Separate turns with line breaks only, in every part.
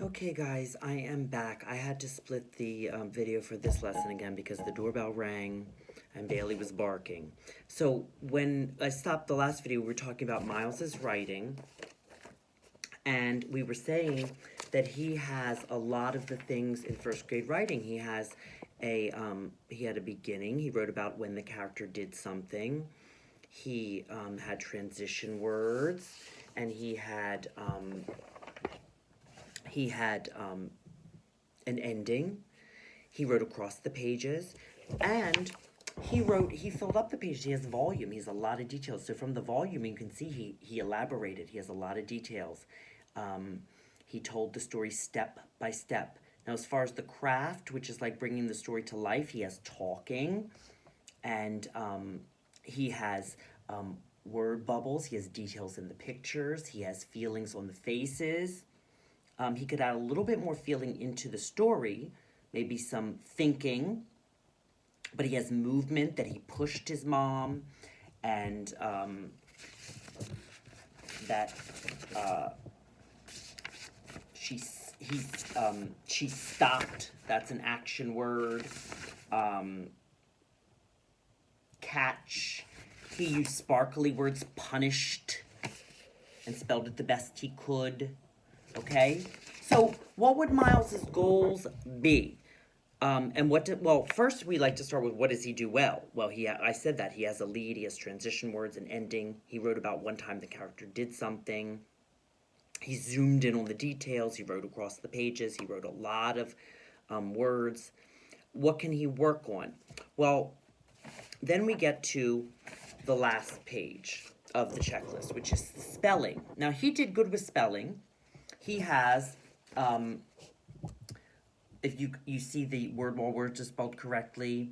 Okay guys, I am back. I had to split the video for this lesson again because the doorbell rang and Bailey was barking. So when I stopped the last video, we were talking about Miles's writing, and we were saying that he has a lot of the things in first grade writing. He has he had a beginning. He wrote about when the character did something. He had transition words, and he had an ending. He wrote across the pages, and he filled up the pages. He has volume. He has a lot of details. So from the volume, you can see he elaborated. He has a lot of details. He told the story step by step. Now, as far as the craft, which is like bringing the story to life, he has talking, and he has word bubbles. He has details in the pictures. He has feelings on the faces. He could add a little bit more feeling into the story, maybe some thinking, but he has movement that he pushed his mom, and that she stopped. That's an action word. Catch. He used sparkly words, punished, and spelled it the best he could. Okay, so what would Miles's goals be? Well, first we like to start with what does he do well? Well, I said that he has a lead, he has transition words and ending. He wrote about one time the character did something. He zoomed in on the details. He wrote across the pages. He wrote a lot of words. What can he work on? Well, then we get to the last page of the checklist, which is spelling. Now, he did good with spelling. He has, if you see the word, all words are spelled correctly.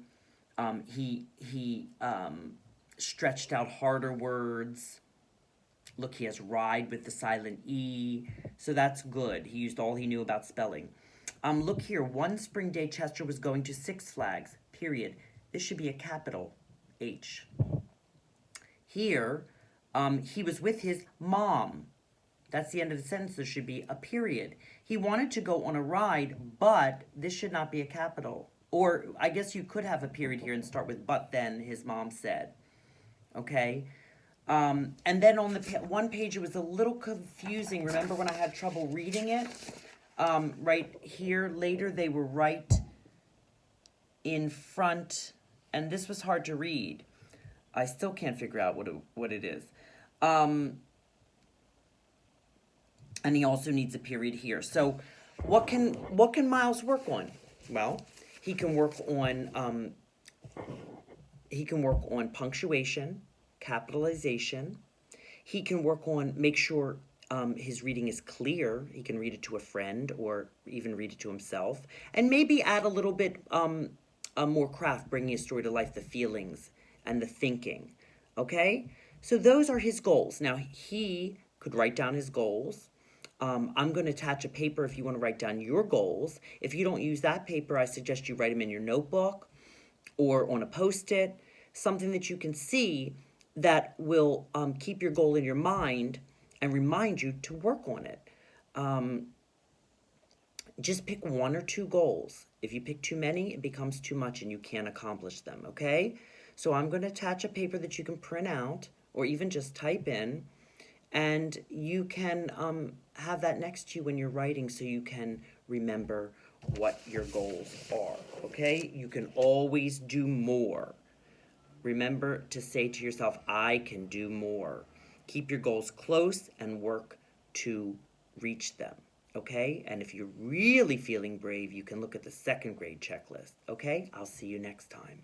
He stretched out harder words. Look, he has ride with the silent E, so that's good. He used all he knew about spelling. Look here, one spring day Chester was going to Six Flags, period. This should be a capital H. Here, he was with his mom. That's the end of the sentence. There should be a period. He wanted to go on a ride, but this should not be a capital. Or I guess you could have a period here and start with but then, his mom said. Okay? And then on the one page, it was a little confusing. Remember when I had trouble reading it? Right here, later, they were right in front, and this was hard to read. I still can't figure out what it is. And he also needs a period here. So what can Miles work on? Well, he can work on punctuation, capitalization. He can work on make sure his reading is clear. He can read it to a friend or even read it to himself, and maybe add a little bit more craft, bringing a story to life, the feelings and the thinking. Okay, so those are his goals. Now he could write down his goals. I'm going to attach a paper if you want to write down your goals. If you don't use that paper, I suggest you write them in your notebook or on a Post-it, something that you can see that will keep your goal in your mind and remind you to work on it. Just pick one or two goals. If you pick too many, it becomes too much and you can't accomplish them, okay? So I'm going to attach a paper that you can print out or even just type in, and you can have that next to you when you're writing so you can remember what your goals are, okay? You can always do more. Remember to say to yourself, I can do more. Keep your goals close and work to reach them, okay? And if you're really feeling brave, you can look at the second grade checklist, okay? I'll see you next time.